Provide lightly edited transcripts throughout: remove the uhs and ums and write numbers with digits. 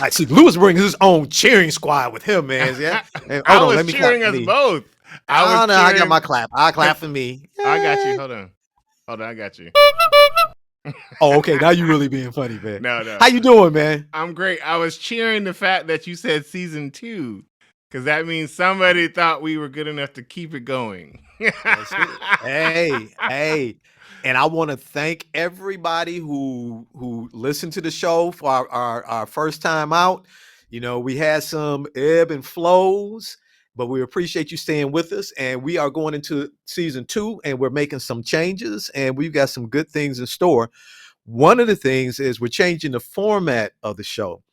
I see Lewis brings his own cheering squad with him, man. Yeah. And I hold on, was let me clap cheering for us me. both. I was Oh no, I got cheering. my clap. I clap for me. I got you. Yay. Hold on. I got you. Oh, okay. Now you really being funny, man. No. How you doing, man? I'm great. I was cheering the fact that you said season 2, because that means somebody thought we were good enough to keep it going. That's it. Hey. And I want to thank everybody who listened to the show for our first time out. You know, we had some ebb and flows, but we appreciate you staying with us. And we are going into season 2, and we're making some changes, and we've got some good things in store. One of the things is we're changing the format of the show.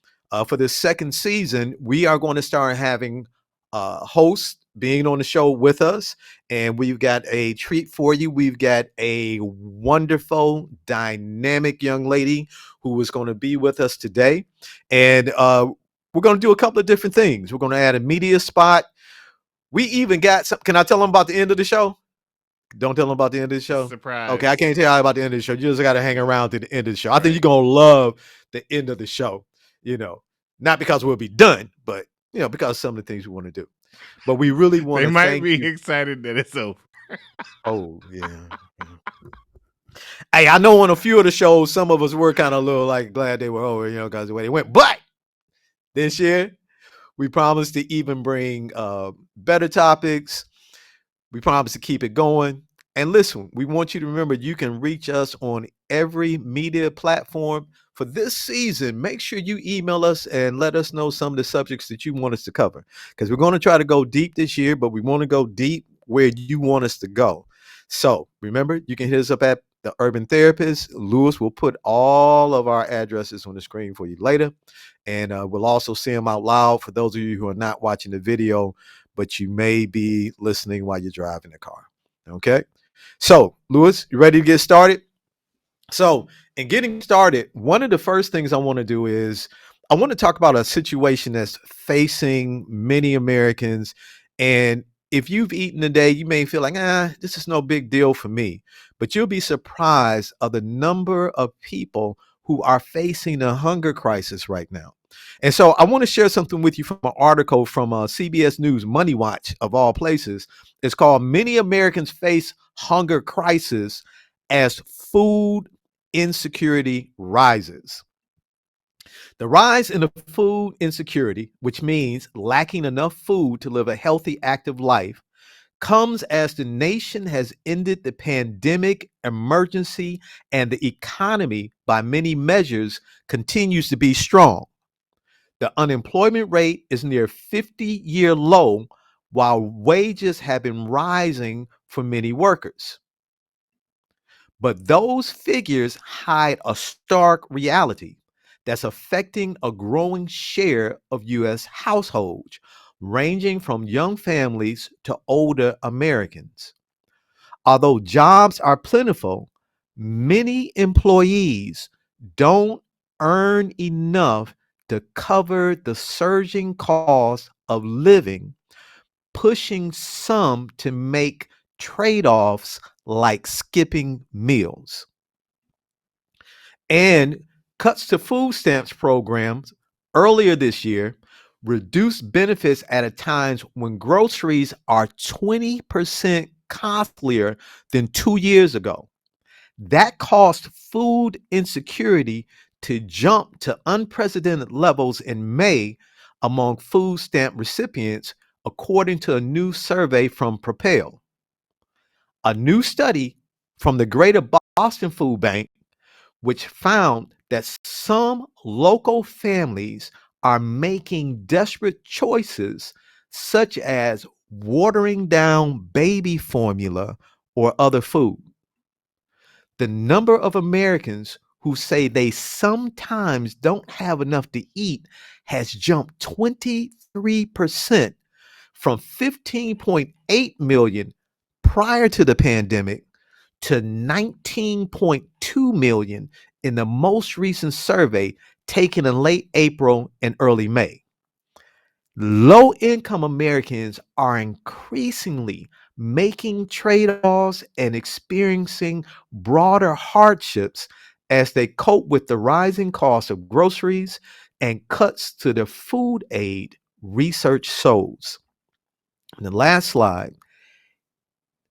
For this second season, we are going to start having hosts being on the show with us, and we've got a treat for you. We've got a wonderful, dynamic young lady who is going to be with us today, and we're going to do a couple of different things. We're going to add a media spot. We even got some. Can I tell them about the end of the show? Don't tell them about the end of the show. Okay, Surprise. I can't tell you about the end of the show. You just got to hang around to the end of the show. I think Right. you're gonna love the end of the show. You know, not because we'll be done, but because of some of the things we want to do. But we really want They to might thank be you. excited that it's over. Oh yeah. Hey, I know on a few of the shows, some of us were kind of a little like glad they were over, because of the way they went. But this year, we promised to even bring better topics. We promise to keep it going. And listen, we want you to remember you can reach us on every media platform. For this season, make sure you email us and let us know some of the subjects that you want us to cover. Because we're going to try to go deep this year, but we want to go deep where you want us to go. So remember, you can hit us up at the Urban Therapist. Lewis will put all of our addresses on the screen for you later. And we'll also see them out loud for those of you who are not watching the video, but you may be listening while you're driving the car. Okay. So, Lewis, you ready to get started? So, in getting started, one of the first things I want to do is I want to talk about a situation that's facing many Americans. And if you've eaten today, you may feel like, this is no big deal for me. But you'll be surprised of the number of people who are facing a hunger crisis right now. And so I want to share something with you from an article from CBS News, Money Watch, of all places. It's called Many Americans Face Hunger Crisis as Food Insecurity Rises. The rise in the food insecurity, which means lacking enough food to live a healthy, active life, comes as the nation has ended the pandemic emergency and the economy, by many measures, continues to be strong. The unemployment rate is near 50-year low, while wages have been rising for many workers. But those figures hide a stark reality that's affecting a growing share of U.S. households, ranging from young families to older Americans. Although jobs are plentiful, many employees don't earn enough to cover the surging cost of living, pushing some to make trade offs like skipping meals. And cuts to food stamps programs earlier this year reduced benefits at a time when groceries are 20% costlier than 2 years ago. That caused food insecurity to jump to unprecedented levels in May among food stamp recipients, according to a new survey from Propel. A new study from the Greater Boston Food Bank, which found that some local families are making desperate choices, such as watering down baby formula or other food. The number of Americans who say they sometimes don't have enough to eat has jumped 23% from 15.8 million prior to the pandemic to 19.2 million in the most recent survey taken in late April and early May. Low income Americans are increasingly making trade offs and experiencing broader hardships as they cope with the rising cost of groceries, and cuts to the food aid research shows. And the last slide,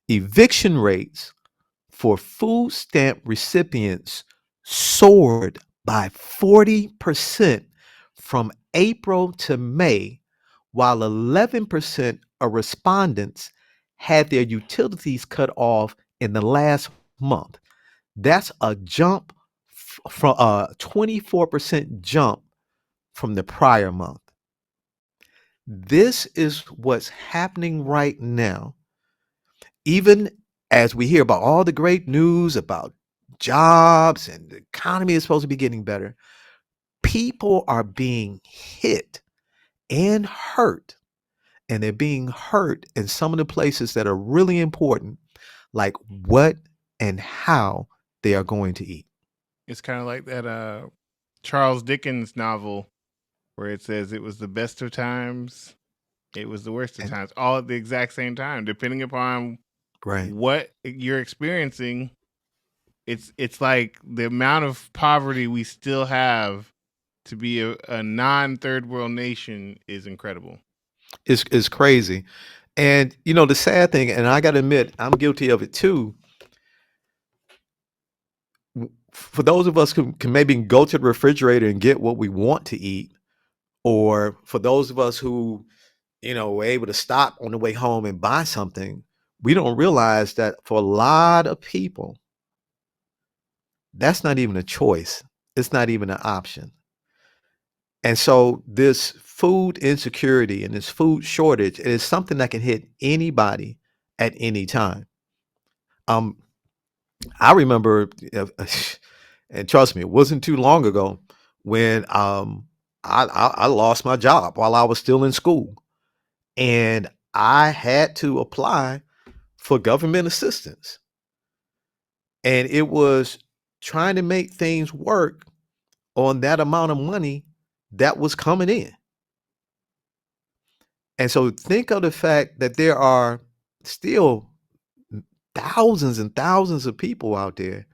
eviction rates for food stamp recipients soared by 40% from April to May, while 11% of respondents had their utilities cut off in the last month. That's a jump from a 24% jump from the prior month. This is what's happening right now. Even as we hear about all the great news about jobs and the economy is supposed to be getting better, people are being hit and hurt. And they're being hurt in some of the places that are really important, like what and how they are going to eat. It's kind of like that Charles Dickens novel where it says it was the best of times, it was the worst of And times, all at the exact same time, depending upon right. what you're experiencing. It's like the amount of poverty we still have to be a non-third world nation is incredible. It's crazy. And you know, the sad thing, and I gotta admit, I'm guilty of it too. For those of us who can maybe go to the refrigerator and get what we want to eat, or for those of us who, were able to stop on the way home and buy something, we don't realize that for a lot of people, that's not even a choice. It's not even an option. And so this food insecurity and this food shortage is something that can hit anybody at any time. Um, I remember, and trust me, it wasn't too long ago when I lost my job while I was still in school, and I had to apply for government assistance, and it was trying to make things work on that amount of money that was coming in. And so think of the fact that there are still thousands and thousands of people out there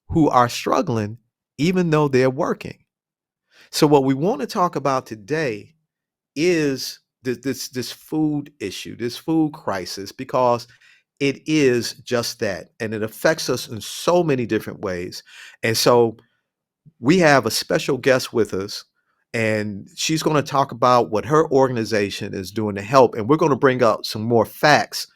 who are struggling even though they're working. So what we want to talk about today is this food issue, this food crisis, because it is just that, and it affects us in so many different ways. And so we have a special guest with us, and she's going to talk about what her organization is doing to help. And we're going to bring up some more facts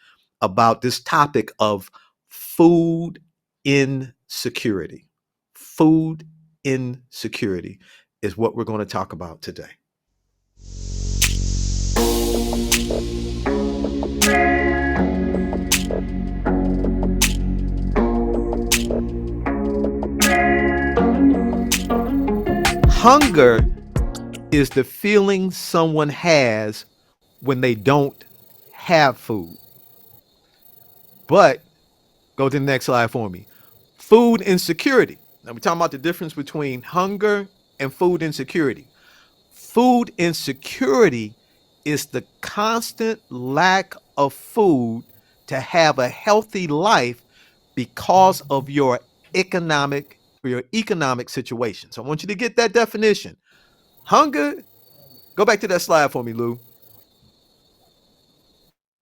about this topic of food insecurity. Food insecurity is what we're going to talk about today. Hunger is the feeling someone has when they don't have food. But go to the next slide for me. Food insecurity. Now we're talking about the difference between hunger and food insecurity. Food insecurity is the constant lack of food to have a healthy life because of your economic situation. So I want you to get that definition. Hunger, go back to that slide for me, Lou.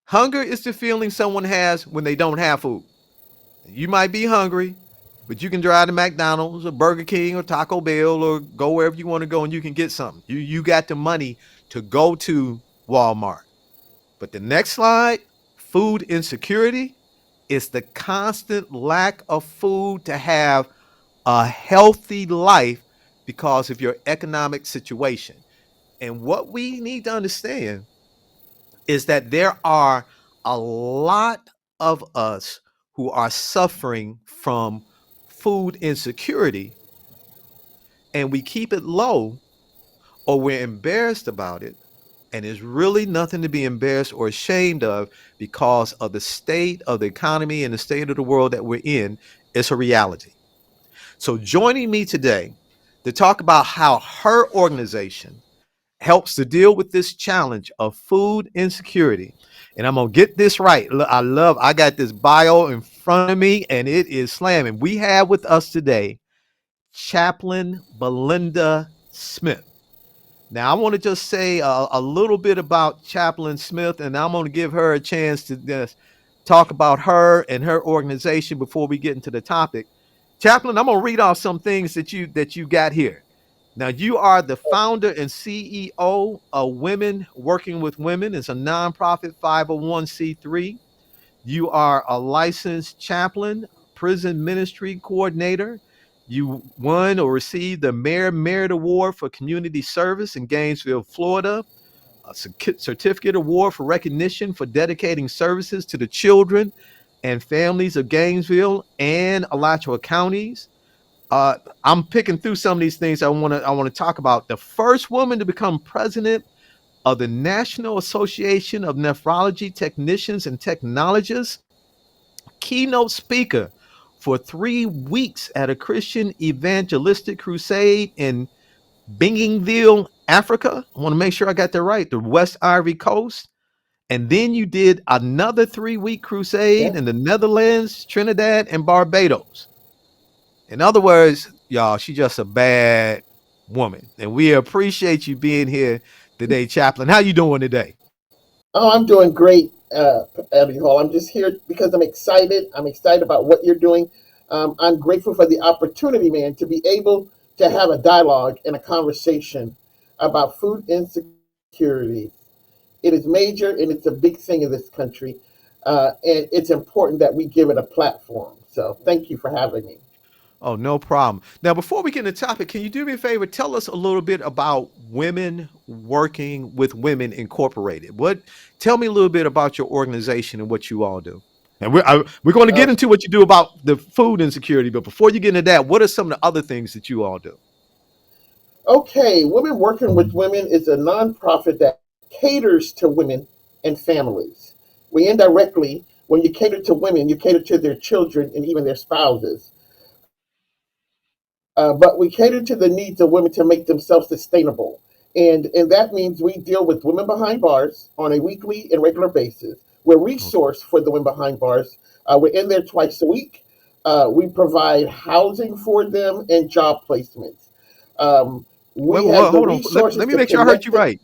Hunger is the feeling someone has when they don't have food. You might be hungry, but you can drive to McDonald's or Burger King or Taco Bell or go wherever you want to go and you can get something. You got the money to go to Walmart. But the next slide, food insecurity, is the constant lack of food to have a healthy life because of your economic situation. And what we need to understand is that there are a lot of us who are suffering from food insecurity, and we keep it low or we're embarrassed about it. And there's really nothing to be embarrassed or ashamed of because of the state of the economy and the state of the world that we're in. It's a reality. So, joining me today to talk about how her organization helps to deal with this challenge of food insecurity. And I'm going to get this right. I got this bio in front of me and it is slamming. We have with us today Chaplain Belinda Smith. Now, I want to just say a little bit about Chaplain Smith, and I'm going to give her a chance to just talk about her and her organization before we get into the topic. Chaplain, I'm going to read off some things that you got here. Now, you are the founder and CEO of Women Working with Women. It's a nonprofit 501c3. You are a licensed chaplain, prison ministry coordinator. You won or received the Mayor Merit Award for Community Service in Gainesville, Florida, a certificate award for recognition for dedicating services to the children and families of Gainesville and Alachua counties. Uh, I'm picking through some of these things I want to talk about. The first woman to become president of the National Association of Nephrology Technicians and Technologists, keynote speaker for 3 weeks at a Christian evangelistic crusade in Bingingville, Africa. I want to make sure I got that right, the West Ivory Coast. And then you did another 3 week crusade Yeah. in the Netherlands, Trinidad, and Barbados. In other words, y'all, she's just a bad woman. And we appreciate you being here today, Chaplain. How you doing today? Oh, I'm doing great, Abby Hall. I'm just here because I'm excited. I'm excited about what you're doing. I'm grateful for the opportunity, man, to be able to have a dialogue and a conversation about food insecurity. It is major and it's a big thing in this country. And it's important that we give it a platform. So thank you for having me. Oh, no problem. Now, before we get into the topic, can you do me a favor? Tell us a little bit about Women Working with Women Incorporated. Tell me a little bit about your organization and what you all do. And we're going to get Uh, into what you do about the food insecurity, but before you get into that, what are some of the other things that you all do? okay, Women Working with Women is a nonprofit that caters to women and families. We indirectly, when you cater to women, you cater to their children and even their spouses. But we cater to the needs of women to make them self-sustainable. And that means we deal with women behind bars on a weekly and regular basis. We're a Okay. resource for the women behind bars. We're in there twice a week. We provide housing for them and job placements. Um, we have Well, the hold on. resources Let me to make sure I heard connect you them. right.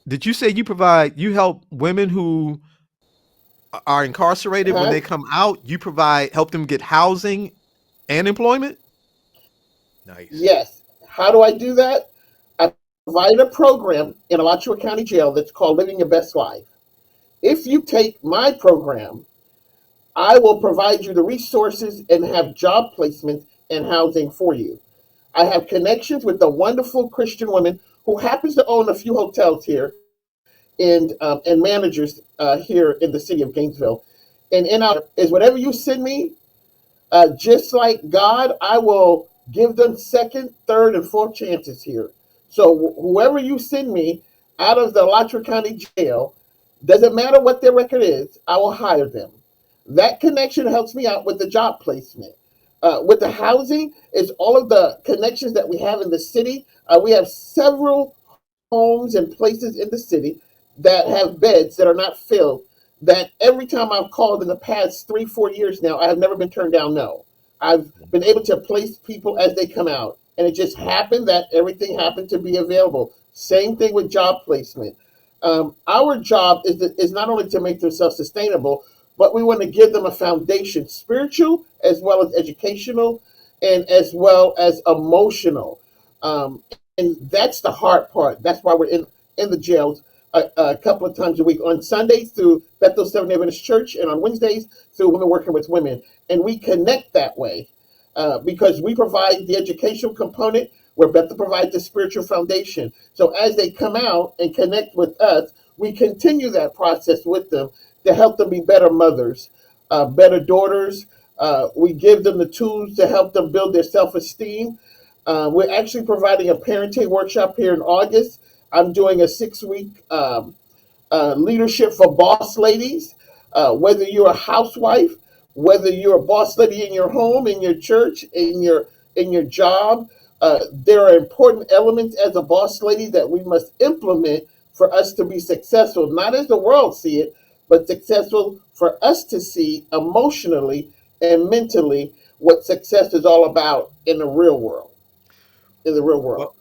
Did you say you help women who are incarcerated when Huh? they come out? You help them get housing and employment? Nice. Yes. How do I do that? I provide a program in Alachua County Jail that's called Living Your Best Life. If you take my program, I will provide you the resources and have job placements and housing for you. I have connections with a wonderful Christian woman who happens to own a few hotels here and managers here in the city of Gainesville. And in our is whatever you send me, just like God, I will give them second, third, and fourth chances here. So whoever you send me out of the Alachua County Jail, doesn't matter what their record is, I will hire them. That connection helps me out with the job placement. With the housing, is all of the connections that we have in the city. We have several homes and places in the city that have beds that are not filled. That every time I've called in the past 3, 4 years now, I have never been turned down. No, I've been able to place people as they come out, and it just happened that everything happened to be available. Same thing with job placement. Our job is not only to make them self sustainable, but we want to give them a foundation, spiritual as well as educational, and as well as emotional. And that's the hard part. That's why we're in the jails a couple of times a week on Sundays through Bethel Seventh Day Adventist Church, and on Wednesdays through Women Working with Women. And we connect that way because we provide the educational component where Bethel provides the spiritual foundation. So as they come out and connect with us, we continue that process with them to help them be better mothers, better daughters. We give them the tools to help them build their self esteem. We're actually providing a parenting workshop here in August. I'm doing a 6 week leadership for boss ladies. Whether you're a housewife, whether you're a boss lady in your home, in your church, in your job, there are important elements as a boss lady that we must implement for us to be successful. Not as the world see it, but successful for us to see emotionally and mentally what success is all about in the real world. In the real Well, world.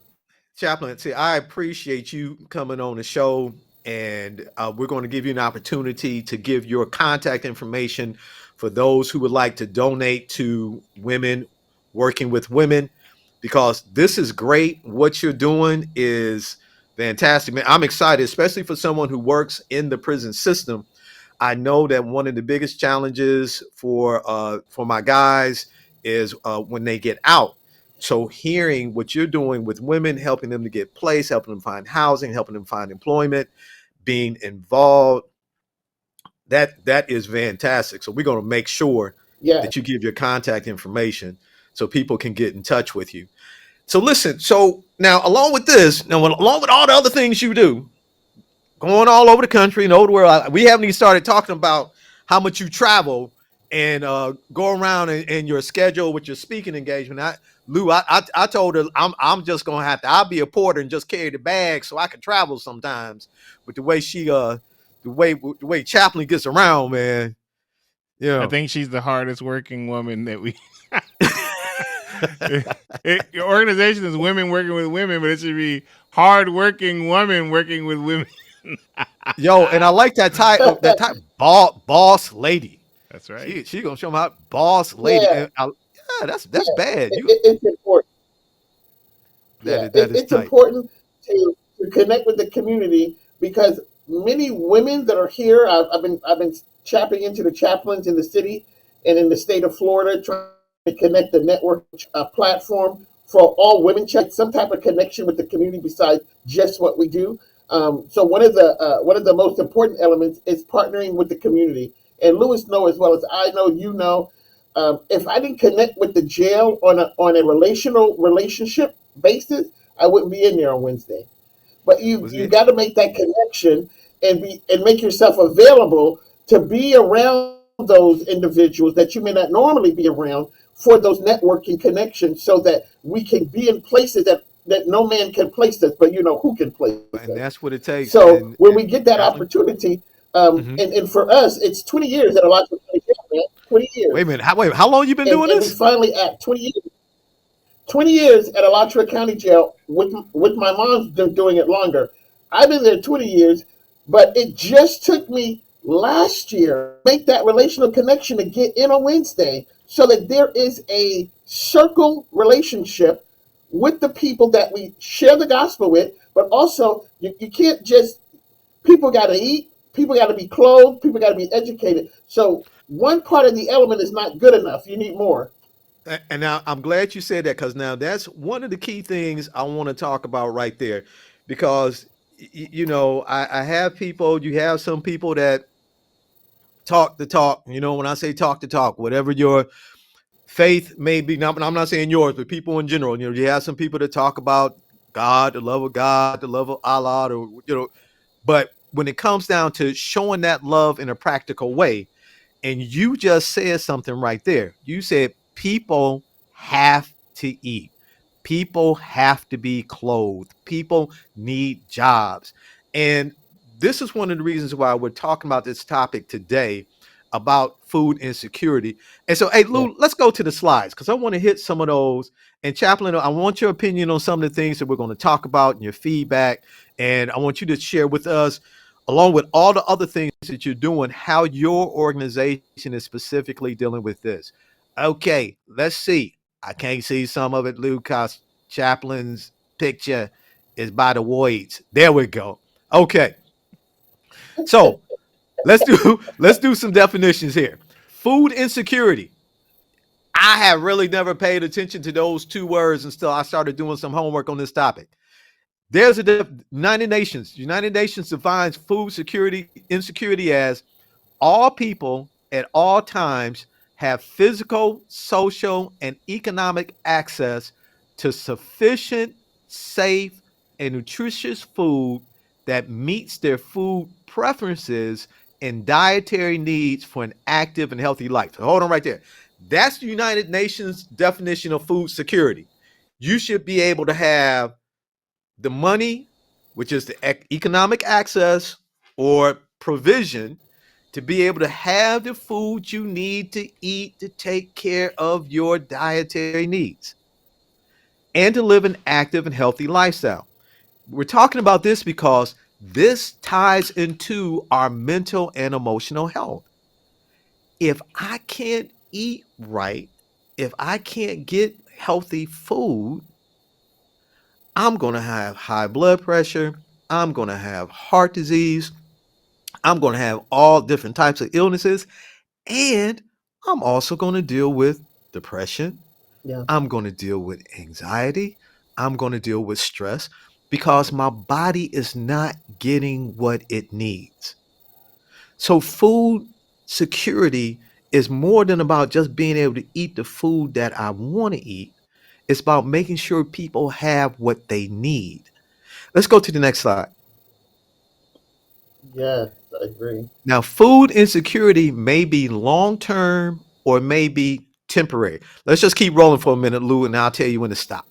Chaplain, see, I appreciate you coming on the show, and we're going to give you an opportunity to give your contact information for those who would like to donate to women working with women, because this is great. What you're doing is fantastic, man. I'm excited, especially for someone who works in the prison system. I know that one of the biggest challenges for my guys is when they get out. So hearing what you're doing with women, helping them to get placed, helping them find housing, helping them find employment, being involved, that is fantastic. So we're going to make sure Yeah, that you give your contact information so people can get in touch with you. So listen, so now along with this, now along with all the other things you do, going all over the country and over the world. We haven't even started talking about how much you travel and go around in your schedule with your speaking engagement. I told her I'm just gonna have to. I'll be a porter and just carry the bag so I can travel sometimes. But the way Chaplain gets around, man, you I know. think she's the hardest working woman that we. Your organization is women working with women, but it should be hard working woman working with women. Yo, and I like that title. That type boss lady. That's right. She gonna show me how boss lady. yeah, And yeah, that's yeah. bad. It's important. Yeah, That is it's tight. important to connect with the community because many women that are here, I've been chapping into the chaplains in the city and in the state of Florida, trying to connect the network platform for all women, some type of connection with the community besides just what we do. So one of the most important elements is partnering with the community. And Lewis know as well as I know, you know, if I didn't connect with the jail on a relationship basis, I wouldn't be in there on Wednesday. But you Was you it? got to make that connection and make yourself available to be around those individuals that you may not normally be around for those networking connections, so that we can be in places that no man can place us, but you know who can place And us. that's what it takes. So And, when and we get that Chaplain. opportunity, Hmm. and for us, it's 20 years at a lot of 20 Wait a years, minute. How long you been doing and we this? finally at 20 years at Alachua County Jail with my mom's been doing it longer. I've been there 20 years, but it just took me last year to make that relational connection to get in on Wednesday so that there is a circle relationship with the people that we share the gospel with, but also you can't just, people got to eat, people got to be clothed, people got to be educated. So one part of the element is not good enough. You need more. And now I'm glad you said that, because now that's one of the key things I want to talk about right there. Because, I have people, you have some people that talk the talk. When I say talk the talk, whatever your faith may be, now, I'm not saying yours, but people in general, you have some people that talk about God, the love of God, the love of Allah, or, but when it comes down to showing that love in a practical way, and you just said something right there. You said people have to eat. People have to be clothed. People need jobs. And this is one of the reasons why we're talking about this topic today about food insecurity. And so, hey, Yeah. Lou, let's go to the slides because I want to hit some of those. And Chaplain, I want your opinion on some of the things that we're going to talk about and your feedback. And I want you to share with us, along with all the other things that you're doing, how your organization is specifically dealing with this. Okay, let's see. I can't see some of it, Lucas. Chaplin's picture is by the Wards. There we go. Okay, so let's do some definitions here. Food insecurity. I have really never paid attention to those two words until I started doing some homework on this topic. There's United Nations. United Nations defines food security insecurity as all people at all times have physical, social, and economic access to sufficient, safe, and nutritious food that meets their food preferences and dietary needs for an active and healthy life. So hold on right there. That's the United Nations definition of food security. You should be able to have the money, which is the economic access or provision, to be able to have the food you need to eat to take care of your dietary needs and to live an active and healthy lifestyle. We're talking about this because this ties into our mental and emotional health. If I can't eat right, if I can't get healthy food, I'm going to have high blood pressure. I'm going to have heart disease. I'm going to have all different types of illnesses. And I'm also going to deal with depression. Yeah. I'm going to deal with anxiety. I'm going to deal with stress because my body is not getting what it needs. So, food security is more than about just being able to eat the food that I want to eat. It's about making sure people have what they need. Let's go to the next slide. Yes, I agree. Now, food insecurity may be long term or may be temporary. Let's just keep rolling for a minute, Lou, and I'll tell you when to stop.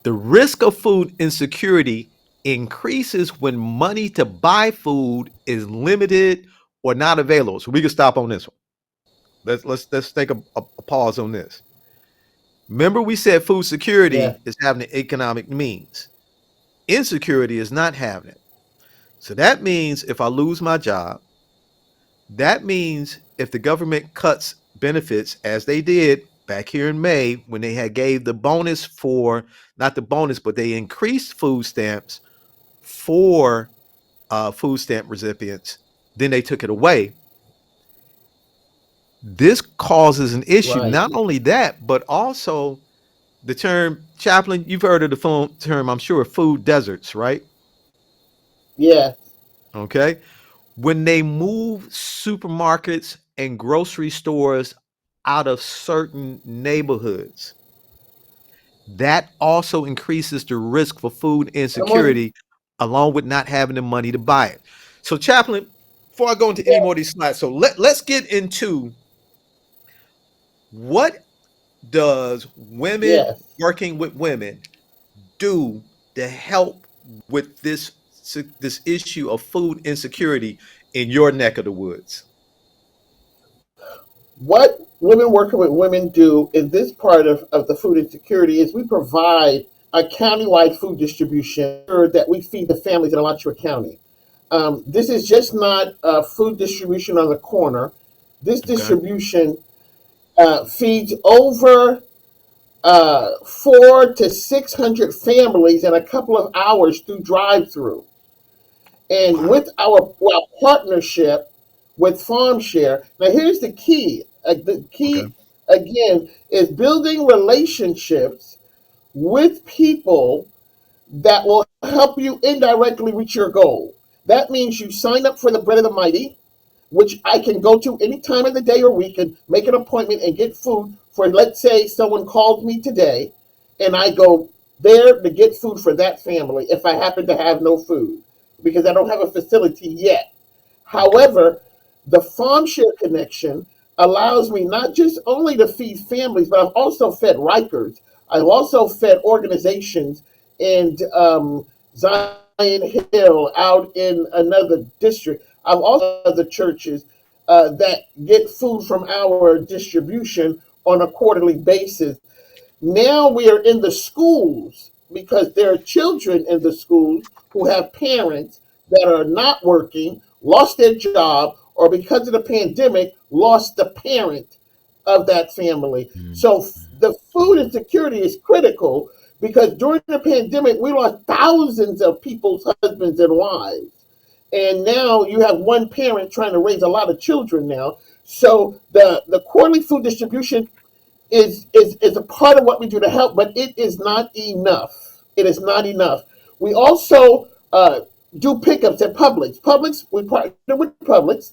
The risk of food insecurity increases when money to buy food is limited or not available. So we can stop on this one. Let's take a pause on this. Remember, we said food Yeah. security is having the economic means. Insecurity is not having it. So that means if I lose my job, that means if the government cuts benefits as they did back here in May when they had gave the bonus for not the bonus, but they increased food stamps for food stamp recipients, then they took it away. This causes an issue. Right. Not only that, but also the term chaplain. You've heard of the term, I'm sure, food deserts, right? Yeah. Okay. When they move supermarkets and grocery stores out of certain neighborhoods, that also increases the risk for food Come on. insecurity, along with not having the money to buy it. So, Chaplain, before I go into any more of these slides, so let's get into what does women Yes. working with women do to help with this issue of food insecurity in your neck of the woods? What women working with women do in this part of the food insecurity is we provide a countywide food distribution that we feed the families in Alachua County. This is just not food distribution on the corner. This Okay. distribution feeds over 400 to 600 families in a couple of hours through drive-through. And Wow. with our partnership with Farm Share, now here's the key. The Okay. key again is building relationships with people that will help you indirectly reach your goal. That means you sign up for the Bread of the Mighty, which I can go to any time of the day or week and make an appointment and get food for, let's say, someone called me today, and I go there to get food for that family if I happen to have no food because I don't have a facility yet. Okay. However, the farm share connection allows me not just only to feed families, but I've also fed Rikers. I've also fed organizations in Zion Hill out in another district. I've also the churches that get food from our distribution on a quarterly basis. Now we are in the schools because there are children in the schools who have parents that are not working, lost their job, or because of the pandemic, lost the parent of that family. Mm. So the food insecurity is critical because during the pandemic, we lost thousands of people's husbands and wives. And now you have one parent trying to raise a lot of children now. So the quarterly food distribution is a part of what we do to help, but it is not enough. It is not enough. We also do pickups at Publix. Publix, we partner with Publix,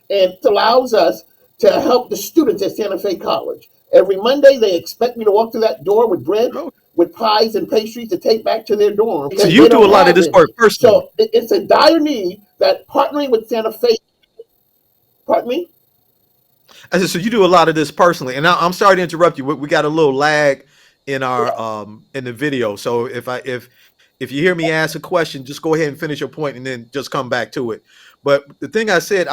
and it allows us to help the students at Santa Fe College. Every Monday, they expect me to walk through that door with bread, Oh, with pies and pastries to take back to their dorm so because you they do a don't lot of have this work any. personally. So it's a dire need that partnering with Santa Fe, pardon me? I said, so you do a lot of this personally, and I'm sorry to interrupt you. We got a little lag in Yeah, our in the video. So if you hear me ask a question, just go ahead and finish your point, and then just come back to it. But the thing I said,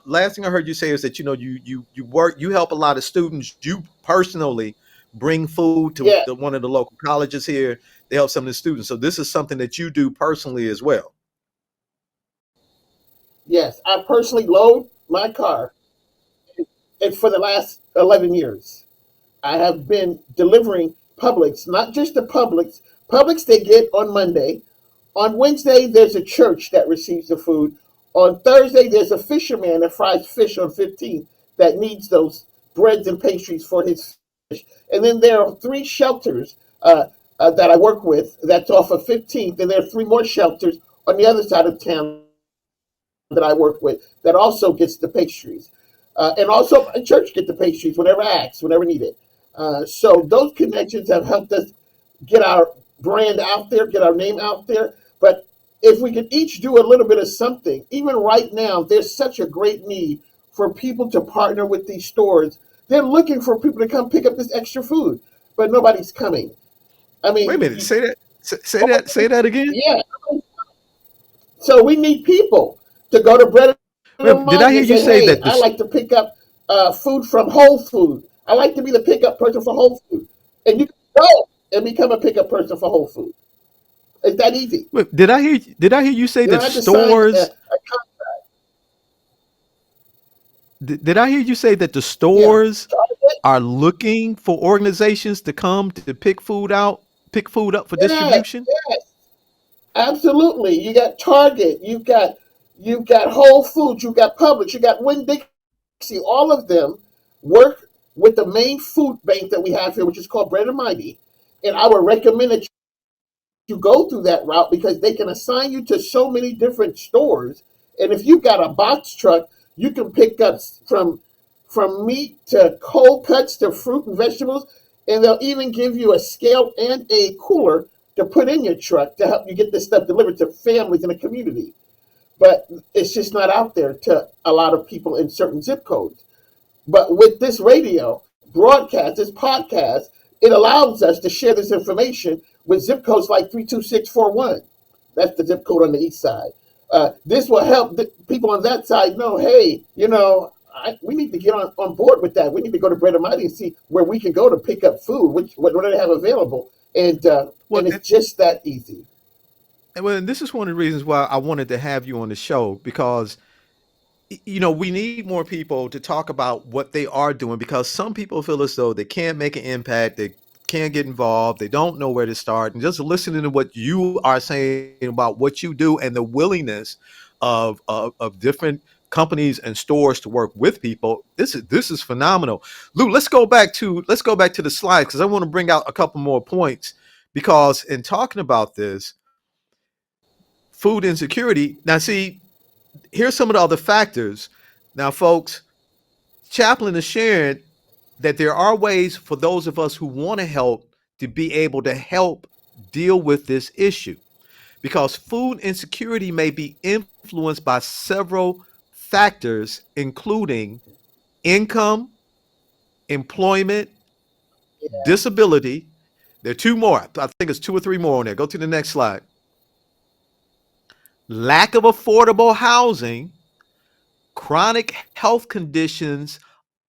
last thing I heard you say is that you help a lot of students. You personally bring food to yeah, one of the local colleges here they help some of the students. So this is something that you do personally as well. Yes, I personally load my car, and for the last 11 years, I have been delivering Publix, not just the Publix. Publix they get on Monday. On Wednesday, there's a church that receives the food. On Thursday, there's a fisherman that fries fish on 15th that needs those breads and pastries for his fish. And then there are three shelters that I work with that's off of 15th. And there are three more shelters on the other side of town that I work with that also gets the pastries. And also a church get the pastries whenever asked, whenever needed. So those connections have helped us get our brand out there, get our name out there. But if we could each do a little bit of something, even right now, there's such a great need for people to partner with these stores. They're looking for people to come pick up this extra food, but nobody's coming. I Wait a mean, minute. Say that. Say that again. yeah. So we need people to go to Bread and Did I Money hear and you say, say hey, that I this? like to pick up food from Whole Food. I like to be the pickup person for Whole Food. And you can go and become a pickup person for Whole Food. It's that easy. Did I hear? Did I hear you say You that don't have to sign stores? Did I hear you say that the yeah. stores are looking for organizations to come to pick food up for Yes, distribution? yes, absolutely. You got Target, you've got Whole Foods, you got Publix, you got Winn Dixie. All of them work with the main food bank that we have here, which is called Bread and Mighty. And I would recommend that you go through that route because they can assign you to so many different stores. And if you've got a box truck, you can pick up from meat to cold cuts to fruit and vegetables, and they'll even give you a scale and a cooler to put in your truck to help you get this stuff delivered to families in the community. But it's just not out there to a lot of people in certain zip codes. But with this radio broadcast, this podcast, it allows us to share this information with zip codes like 32641. That's the zip code on the east side. This will help people on that side know, hey, we need to get on board with that. We need to go to Bread and Mighty and see where we can go to pick up food, what do they have available. Well, And it's just that easy. and this is one of the reasons why I wanted to have you on the show because we need more people to talk about what they are doing because some people feel as though they can't make an impact, they can't get involved, they don't know where to start. And just listening to what you are saying about what you do and the willingness of different companies and stores to work with people, this is phenomenal. Lou, let's go back to the slides because I want to bring out a couple more points because in talking about this food insecurity, now see, here's some of the other factors. Now, folks, Chaplain is sharing that there are ways for those of us who want to help to be able to help deal with this issue because food insecurity may be influenced by several factors, including income, employment, disability. There are two more. I think it's two or three more on there. Go to the next slide. Lack of affordable housing, chronic health conditions,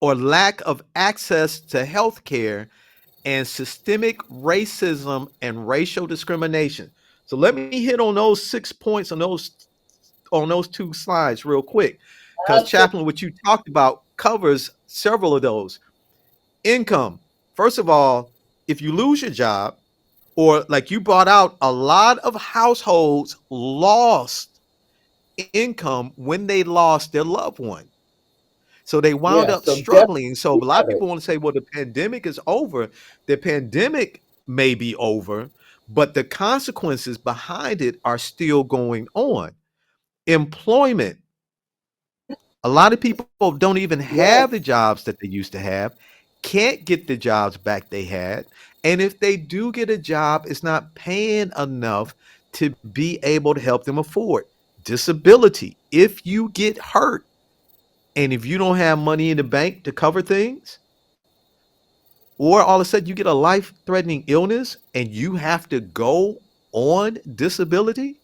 or lack of access to health care, and systemic racism and racial discrimination. So let me hit on those 6 points on those two slides real quick. Because Absolutely. Chaplain, what you talked about covers several of those. Income. First of all, if you lose your job, or like you brought out, a lot of households lost income when they lost their loved one. So they wound Yeah, up so definitely struggling. So a lot of have it. people want to say, well, the pandemic is over. The pandemic may be over, but the consequences behind it are still going on. Employment. A lot of people don't even have the Yes, jobs that they used to have, can't get the jobs back they had. And if they do get a job, it's not paying enough to be able to help them afford. Disability. If you get hurt, and if you don't have money in the bank to cover things, or all of a sudden you get a life threatening illness and you have to go on disability,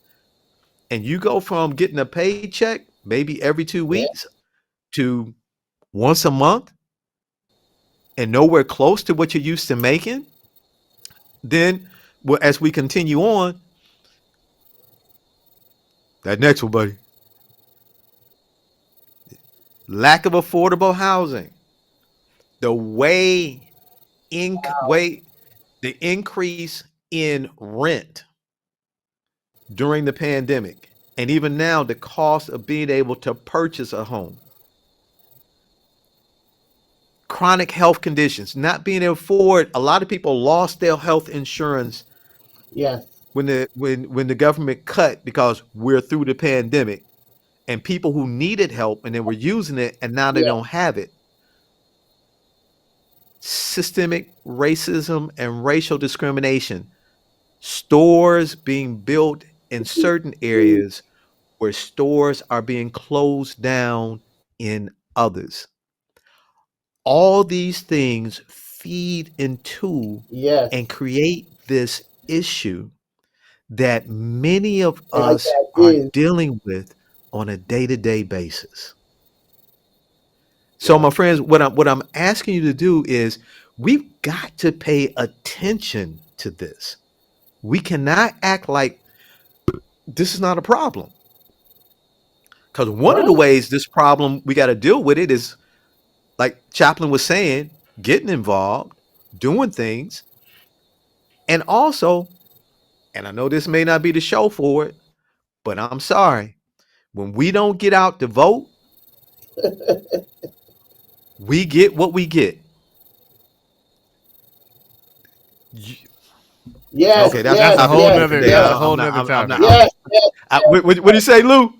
and you go from getting a paycheck maybe every two yeah, weeks to once a month and nowhere close to what you're used to making, then well, as we continue on, that next one, buddy, lack of affordable housing, the way the increase in rent during the pandemic, and even now the cost of being able to purchase a home, chronic health conditions, not being able to afford. A lot of people lost their health insurance Yes. when the government cut because we're through the pandemic, and people who needed help and they were using it and now they Yeah. don't have it. Systemic racism and racial discrimination, stores being built in certain areas where stores are being closed down in others. All these things feed into and Yes. create this issue that many of Like us that are is. dealing with on a day-to-day basis. So, Yeah. my friends, what I'm asking you to do is we've got to pay attention to this. We cannot act like this is not a problem. Because one of the Huh? ways this problem we got to deal with it is, like Chaplain was saying, getting involved, doing things, and also, and I know this may not be the show for it, but I'm sorry, when we don't get out to vote, we get what we get. Y- Yes. Okay, that's a That's a Yes. topic whole for Yes. different nother. day. That's a Yes. whole I'm not. nother I'm not. topic. Yes. Yes. What do you say, Lou?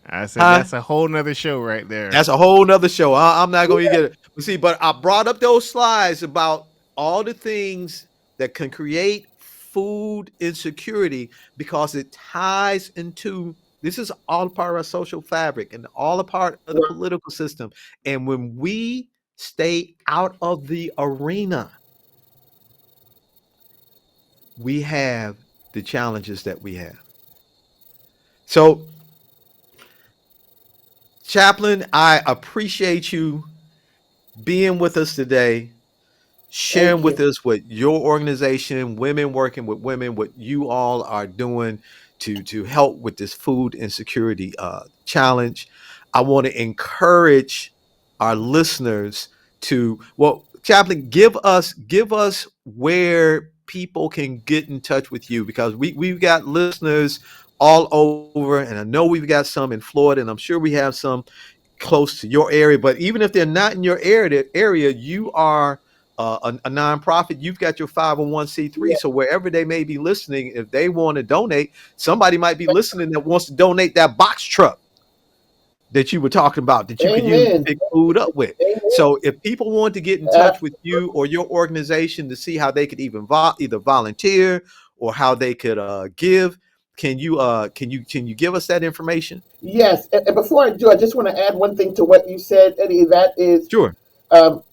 I said Huh? that's a whole nother show right there. That's a whole nother show. I'm not going to get it. But see, but I brought up those slides about all the things that can create food insecurity because it ties into this is all part of our social fabric and all a part of the Right. political system. And when we stay out of the arena, we have the challenges that we have. So, Chaplain, I appreciate you being with us today, sharing Thank with you. us what your organization, Women Working with Women, what you all are doing to help with this food insecurity challenge. I want to encourage our listeners to, well, Chaplain, give us where people can get in touch with you, because we've got listeners all over, and I know we've got some in Florida, and I'm sure we have some close to your area. But even if they're not in your area, you are a nonprofit. You've got your 501c3. Yeah. So wherever they may be listening, if they want to donate, somebody might be listening that wants to donate that box truck that you were talking about that you could use to Amen. pick food up with. Amen. So if people want to get in touch with you Absolutely. or your organization to see how they could even either volunteer or how they could give, can you give us that information? Yes. And before I do, I just want to add one thing to what you said, Eddie. That is, Sure.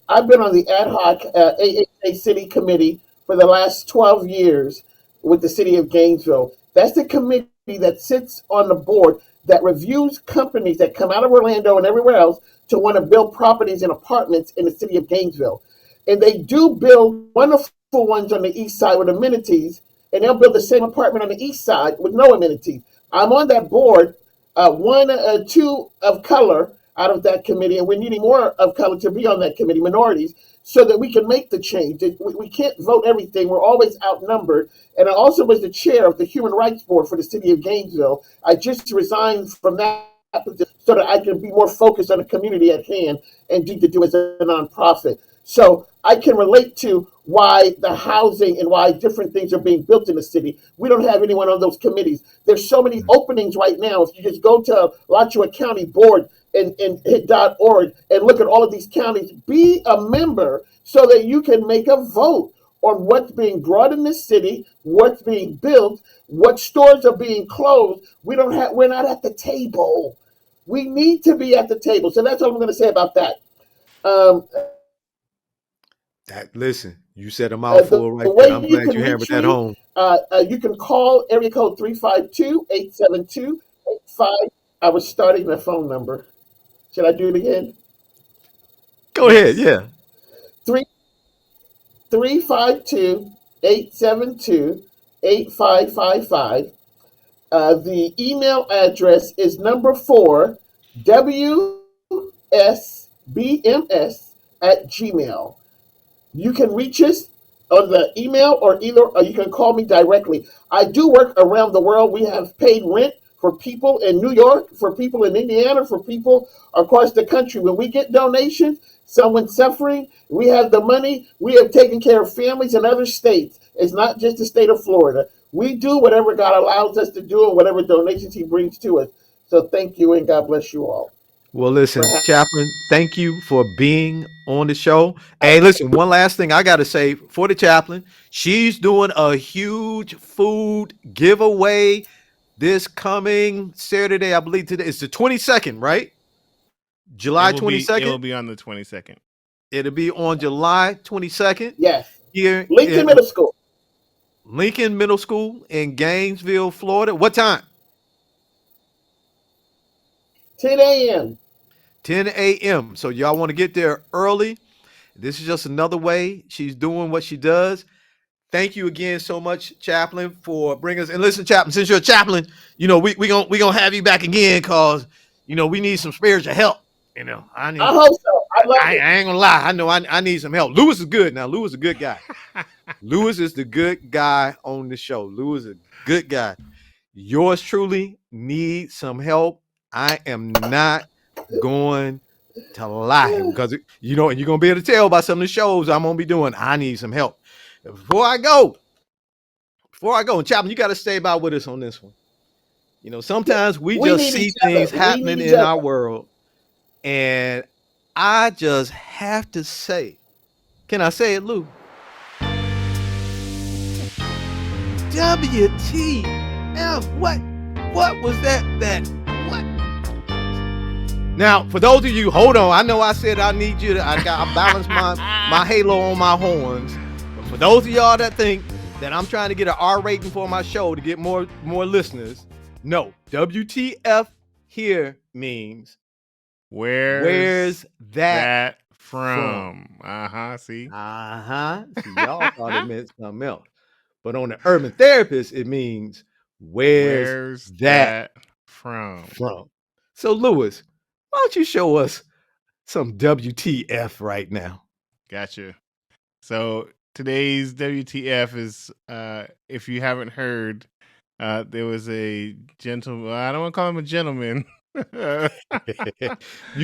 I've been on the ad hoc AHA City Committee for the last 12 years with the city of Gainesville. That's the committee that sits on the board that reviews companies that come out of Orlando and everywhere else to want to build properties and apartments in the city of Gainesville. And they do build wonderful ones on the east side with amenities, and they'll build the same apartment on the east side with no amenities. I'm on that board, two of color out of that committee, and we're needing more of color to be on that committee, minorities, so that we can make the change. We can't vote everything. We're always outnumbered. And I also was the chair of the Human Rights Board for the city of Gainesville. I just resigned from that position so that I can be more focused on the community at hand and to do as a nonprofit. So I can relate to why the housing and why different things are being built in the city. We don't have anyone on those committees. There's so many openings right now. If you just go to Alachua County Board and hit .org and look at all of these counties, be a member so that you can make a vote on what's being brought in this city, what's being built, what stores are being closed. We're not at the table. We need to be at the table. So that's all I'm going to say about that. Um, That listen, you said a the mouthful right there. way I'm you glad can you hammered reach that me, home. you can call area code 352-872-85. I was starting the phone number. Should I do it again? Go ahead. Yes. Yeah. 3 352 872-8555. The email address is number 4, WSBMS@gmail. You can reach us on the email or you can call me directly. I do work around the world. We have paid rent for people in New York, for people in Indiana, for people across the country. When we get donations, someone suffering, we have the money. We have taken care of families in other states. It's not just the state of Florida. We do whatever God allows us to do and whatever donations He brings to us. So thank you and God bless you all. Well, listen, For Chaplain, thank you for being on the show. I, Hey, listen, one last thing I got to say for the Chaplain. She's doing a huge food giveaway this coming Saturday. I believe today it's the 22nd, right? July It will 22nd. be on the 22nd. It'll be on July 22nd yes, here Lincoln in Middle School, Lincoln Middle School in Gainesville, Florida. What time? 10 a.m. 10 a.m. So y'all want to get there early. This is just another way she's doing what she does. Thank you again so much, Chaplain, for bringing us. And listen, Chaplain, since you're a chaplain, we gonna have you back again because we need some spiritual help. I I need. hope so. I love I it. ain't gonna lie. I know I need some help. Lewis is good now. Lewis is a good guy. Lewis is the good guy on the show. Lewis is a good guy. Yours truly needs some help. I am not going to lie because and you're gonna be able to tell by some of the shows I'm gonna be doing. I need some help. Before I go, and Chaplain, you got to stay by with us on this one. Sometimes we We just need see each other. things We need happening each in other. our world, and I just have to say, can I say it, Lou? WTF? What was that? What? Now, for those of you, hold on. I know I said I need you to. I balance my halo on my horns. But for those of y'all that think that I'm trying to get an R rating for my show to get more listeners, no. WTF here means Where's where's that that from? from? See? See, y'all thought it meant something else. But on the urban therapist, it means where's Where's that that from? from? So, Lewis, why don't you show us some WTF right now? Gotcha. So today's WTF is, if you haven't heard, there was a gentleman. I don't want to call him a gentleman. You're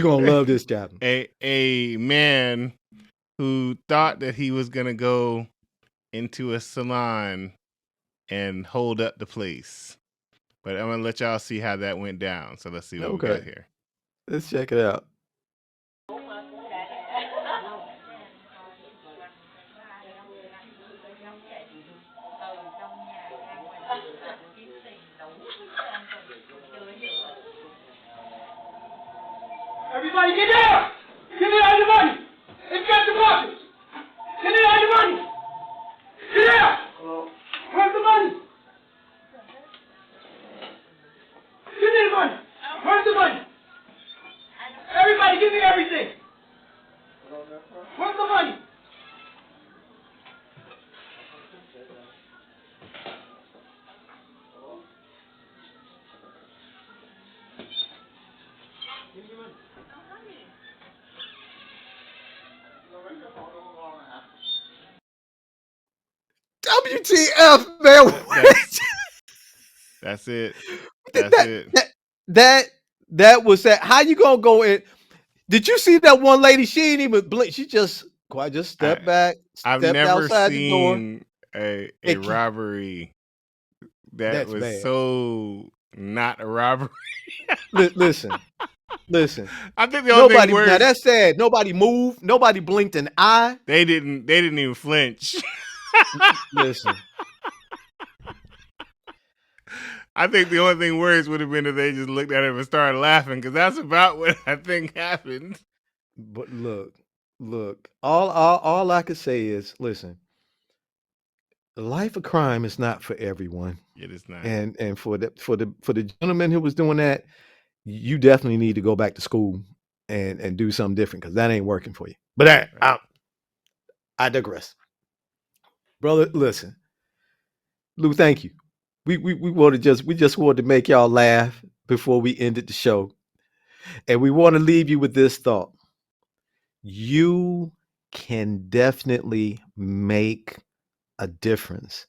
gonna love this, Chaplain. A man who thought that he was gonna go into a salon and hold up the place. But I'm gonna let y'all see how that went down. So let's see what we got here. Let's check it out. Everybody get down! Give me all the money! It's got the buckets! Give me all the money! Get down! Where's the money? Give me the money! Where's the money? Everybody give me everything! Where's the money? WTF, man. That's it. That was that. How you gonna go in? Did you see that one lady? She ain't even blink. She just stepped back, I've stepped never outside the door. seen a robbery that That's was bad. so not a robbery. Listen. I think the only thing worse. Now that's sad. Nobody moved. Nobody blinked an eye. They didn't even flinch. Listen. I think the only thing worse would have been if they just looked at him and started laughing, because that's about what I think happened. But look. All I could say is, listen. The life of crime is not for everyone. It is not. And for the gentleman who was doing that, you definitely need to go back to school and do something different because that ain't working for you. But I digress. Brother, listen. Lou, thank you. We just wanted to make y'all laugh before we ended the show. And we want to leave you with this thought. You can definitely make a difference.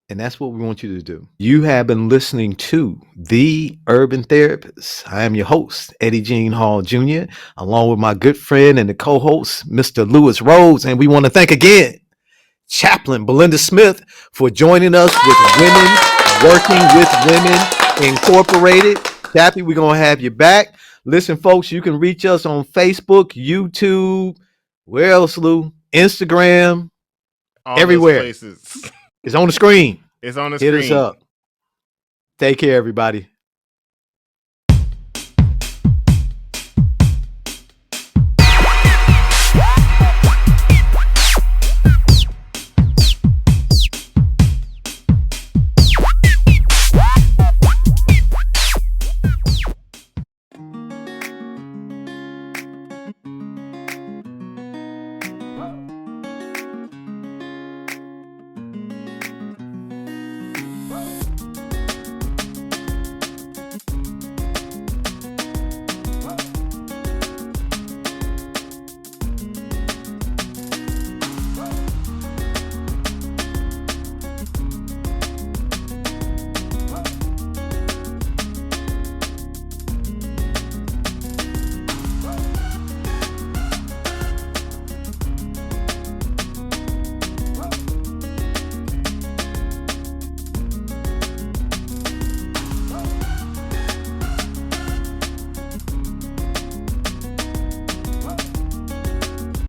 And that's what we want you to do. You have been listening to The Urban Therapist. I am your host, Eddie Jean Hall Jr., along with my good friend and the co-host, Mr. Lewis Rhodes. And we want to thank again Chaplain Belinda Smith for joining us with Women Working with Women Incorporated. Chappie, we're going to have you back. Listen, folks, you can reach us on Facebook, YouTube, where else, Lou? Instagram, All everywhere. those places. It's on the screen. It's on the Hit screen. us up. Take care, everybody.